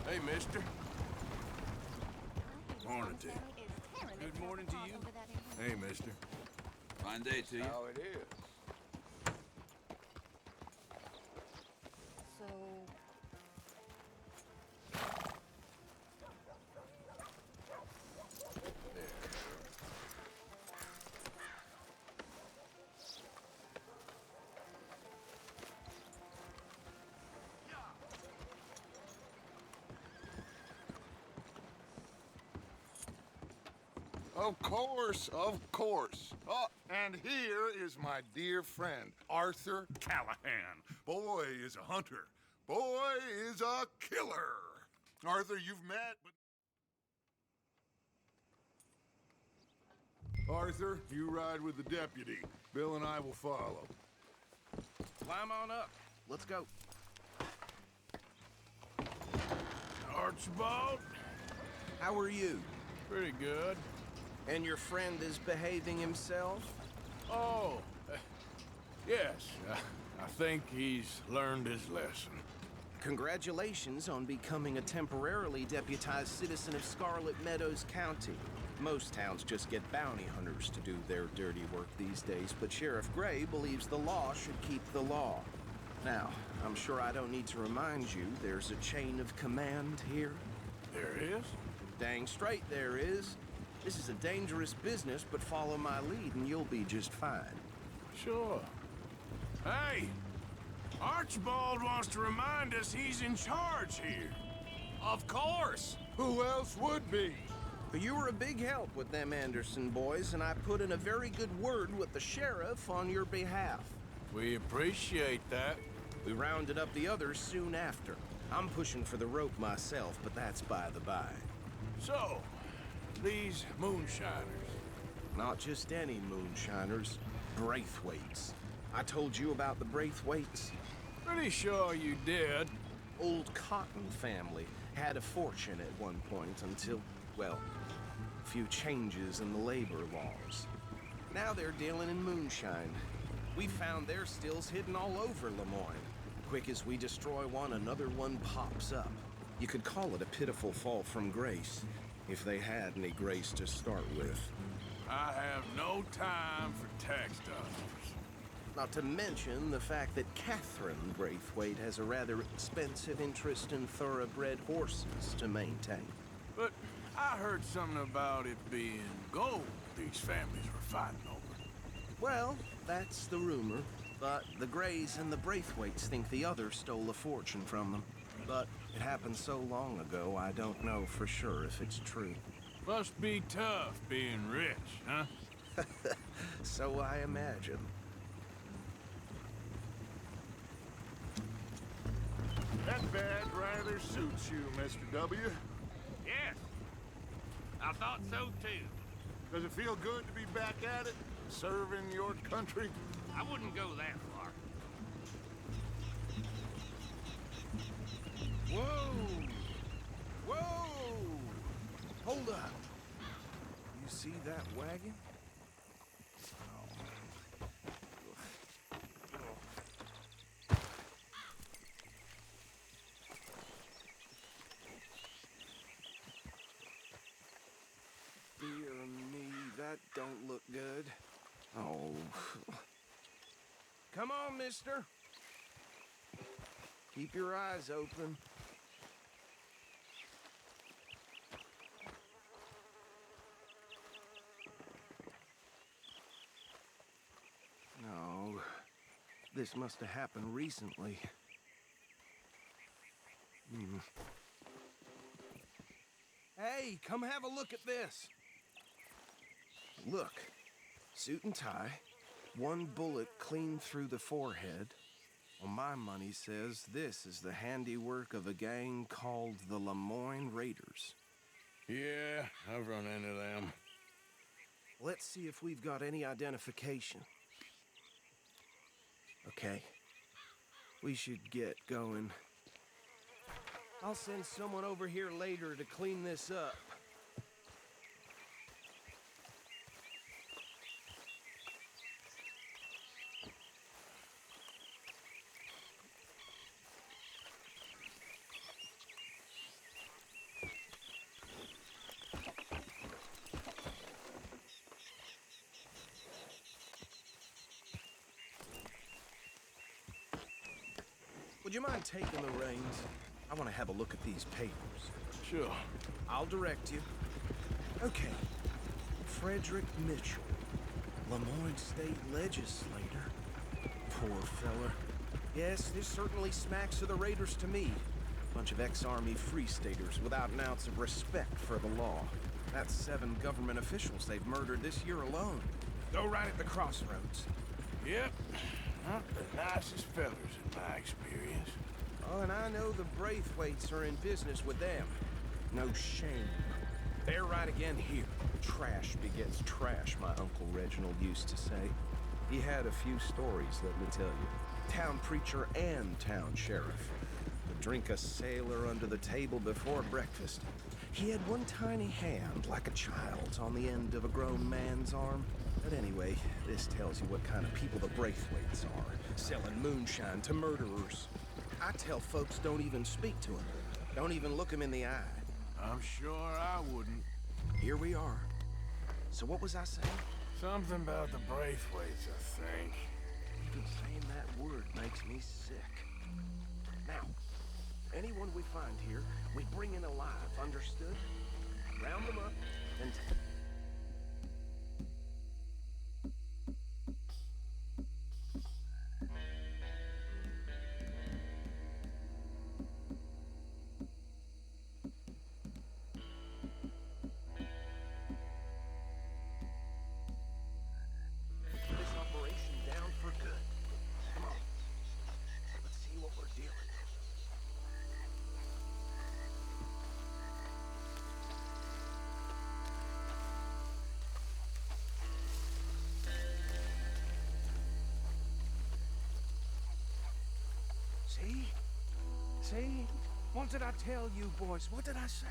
Hey, mister. Morning to you. Good morning to you. Hey, mister. Fine day to you. How it is. So... Of course, of course. Oh, and here is my dear friend, Arthur Callahan. Boy is a hunter. Boy is a killer. Arthur, you've met, but... Arthur, you ride with the deputy. Bill and I will follow. Climb on up. Let's go. Archibald? How are you? Pretty good. And your friend is behaving himself? Oh, yes. I think he's learned his lesson. Congratulations on becoming a temporarily deputized citizen of Scarlet Meadows County. Most towns just get bounty hunters to do their dirty work these days, but Sheriff Gray believes the law should keep the law. Now, I'm sure I don't need to remind you there's a chain of command here. There is? Dang straight there is. This is a dangerous business, but follow my lead and you'll be just fine. Sure. Hey! Archibald wants to remind us he's in charge here. Of course! Who else would be? But you were a big help with them Anderson boys, and I put in a very good word with the sheriff on your behalf. We appreciate that. We rounded up the others soon after. I'm pushing for the rope myself, but that's by the by. So, these moonshiners. Not just any moonshiners, Braithwaites. I told you about the Braithwaites? Pretty sure you did. Old Cotton family had a fortune at one point until, well, a few changes in the labor laws. Now they're dealing in moonshine. We found their stills hidden all over Lemoyne. Quick as we destroy one, another one pops up. You could call it a pitiful fall from grace, if they had any grace to start with. I have no time for tax dollars. Not to mention the fact that Catherine Braithwaite has a rather expensive interest in thoroughbred horses to maintain. But I heard something about it being gold these families were fighting over. Well, that's the rumor. But the Grays and the Braithwaites think the other stole a fortune from them. But it happened so long ago, I don't know for sure if it's true. Must be tough being rich, huh? So I imagine. That badge rather suits you, Mr. W. Yes, I thought so too. Does it feel good to be back at it, serving your country? I wouldn't go that far. Whoa! Whoa! Hold up. You see that wagon? Dear me, that don't look good. Oh. Come on, mister. Keep your eyes open. No. This must have happened recently. Hey, come have a look at this. Look. Suit and tie. One bullet clean through the forehead. Well, my money says this is the handiwork of a gang called the Lemoyne Raiders. Yeah, I've run into them. Let's see if we've got any identification. Okay. We should get going. I'll send someone over here later to clean this up. Would you mind taking the reins? I want to have a look at these papers. Sure. I'll direct you. Okay. Frederick Mitchell, Lemoyne State Legislator. Poor feller. Yes, this certainly smacks of the Raiders to me. Bunch of ex-Army Free Staters without an ounce of respect for the law. That's 7 government officials they've murdered this year alone. Go right at the crossroads. Yep. Not the nicest fellers in my experience. Oh, and I know the Braithwaites are in business with them. No shame. They're right again here. Trash begets trash, my Uncle Reginald used to say. He had a few stories, let me tell you. Town preacher and town sheriff. Would drink a sailor under the table before breakfast. He had one tiny hand, like a child's, on the end of a grown man's arm. But anyway, this tells you what kind of people the Braithwaites are. Selling moonshine to murderers. I tell folks don't even speak to them. Don't even look them in the eye. I'm sure I wouldn't. Here we are. So what was I saying? Something about the Braithwaites, I think. Even saying that word makes me sick. Now, anyone we find here, we bring in alive, understood? Round them up and... See? What did I tell you, boys? What did I say?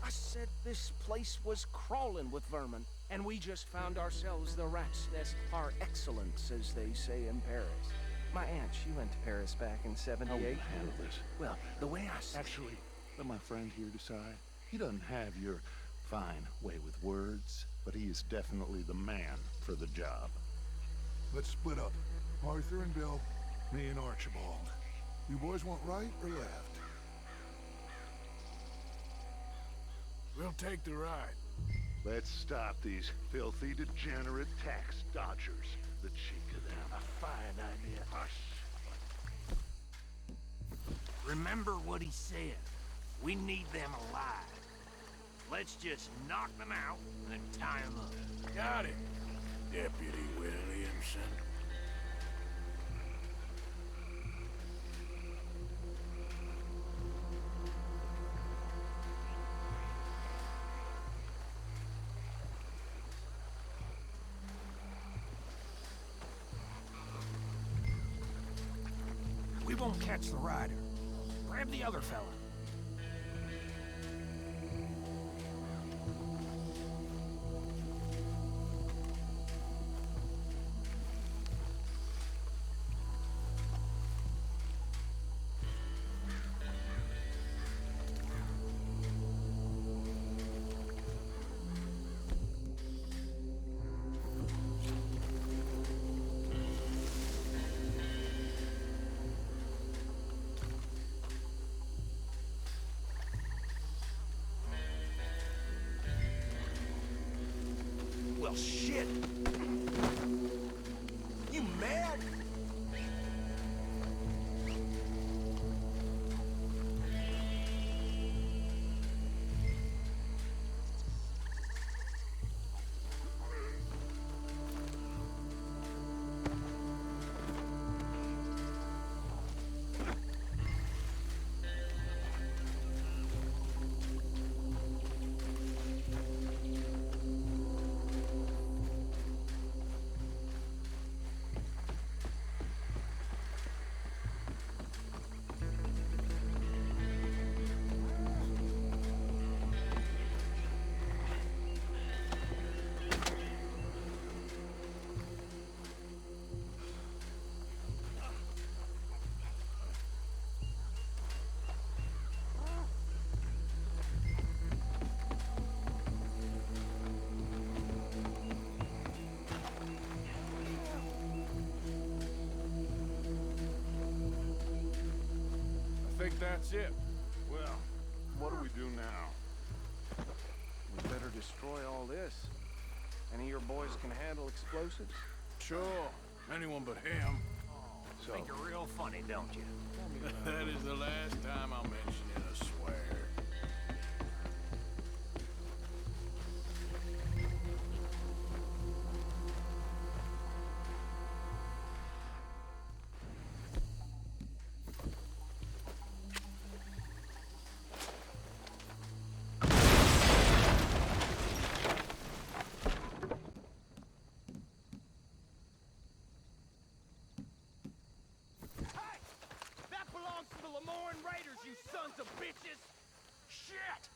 I said this place was crawling with vermin, and we just found ourselves the rat's nest par excellence, as they say in Paris. My aunt, she went to Paris back in '78. How will you handle this? Well, the way I see Actually, let my friend here decide. He doesn't have your fine way with words, but he is definitely the man for the job. Let's split up. Arthur and Bill, me and Archibald. You boys want right or left? We'll take the ride. Let's stop these filthy, degenerate tax dodgers. The cheek of them. A fine idea. Hush. Remember what he said. We need them alive. Let's just knock them out and tie them up. Got it, Deputy Williamson. We won't catch the rider. Grab the other fella. Well, shit! You mad? think that's it. Well, what do we do now? We better destroy all this. Any of your boys can handle explosives? Sure, anyone but him. You think you're real funny, don't you? That is the last time I'll mention it, I swear. You sons of bitches! Shit!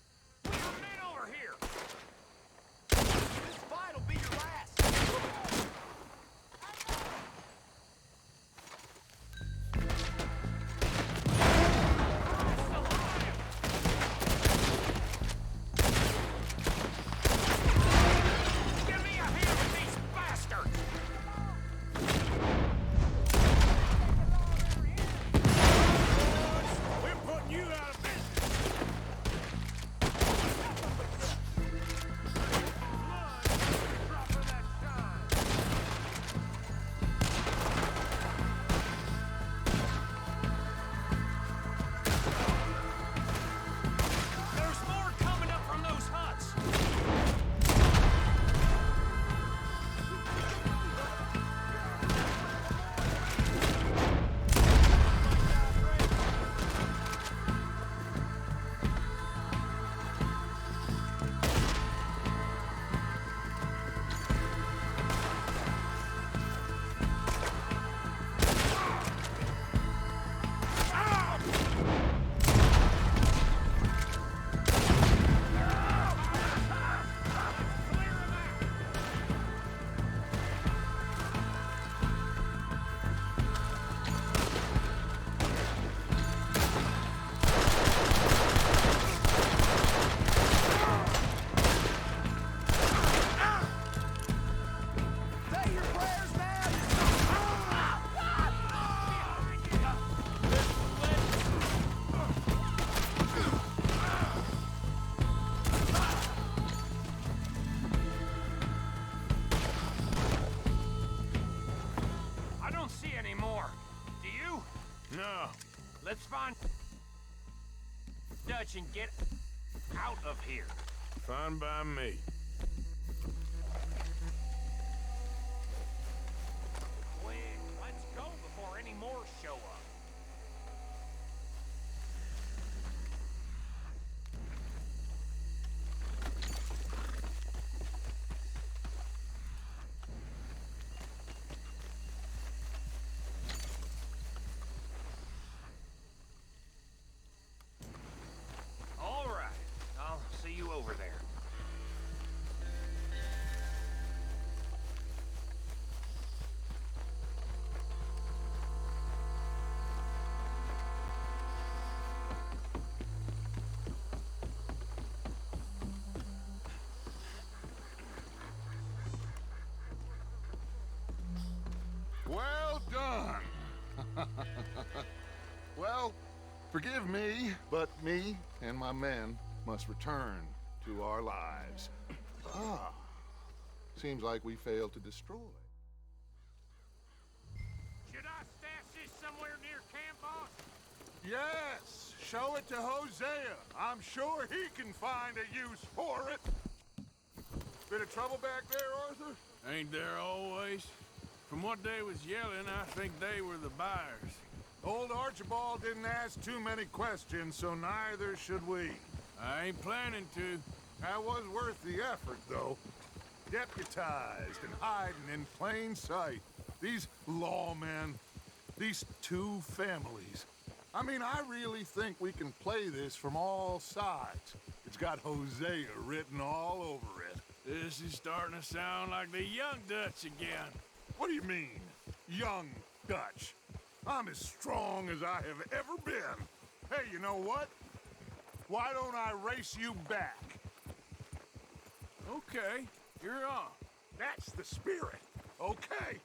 We got men over here! This fight'll be your last! Give me a hand with these bastards! You out of business! Drop of that shine! There's more coming up from those huts! Let's find Dutch and get out of here. Fine by me. Quick, let's go before any more show up. Over there. Well done. Well, forgive me, but me and my men must return to our lives. Ah, seems like we failed to destroy. Should I stash this somewhere near camp, boss? Yes, show it to Hosea. I'm sure he can find a use for it. Bit of trouble back there, Arthur? Ain't there always? From what they was yelling, I think they were the buyers. Old Archibald didn't ask too many questions, so neither should we. I ain't planning to. That was worth the effort, though. Deputized and hiding in plain sight. These lawmen, these two families. I mean, I really think we can play this from all sides. It's got Hosea written all over it. This is starting to sound like the young Dutch again. What do you mean, young Dutch? I'm as strong as I have ever been. Hey, you know what? Why don't I race you back? Okay, you're on. That's the spirit. Okay,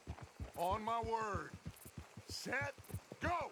on my word. Set, go!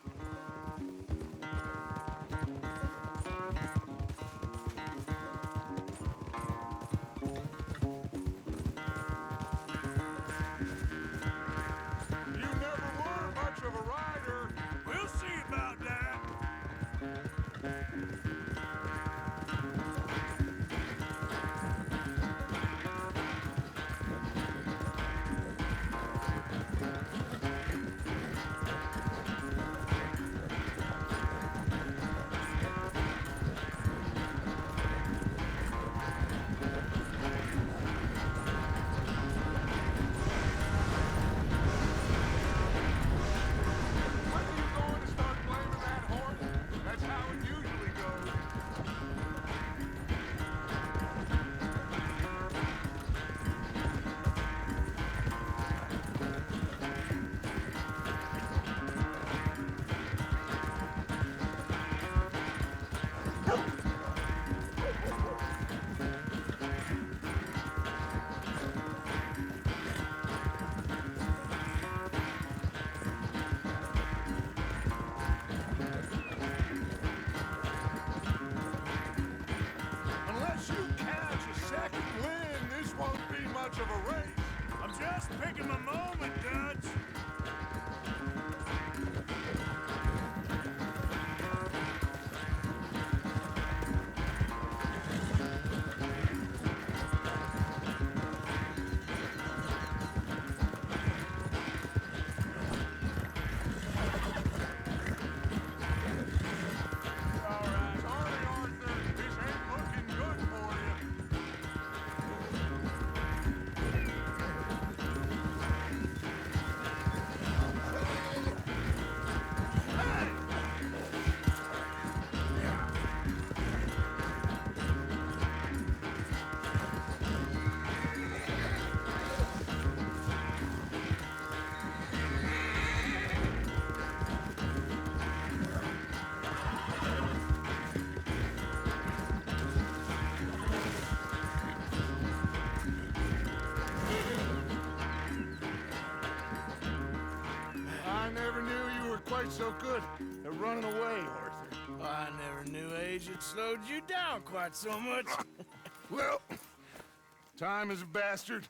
so good at running away, Arthur. I never knew age had slowed you down quite so much. Well, time is a bastard.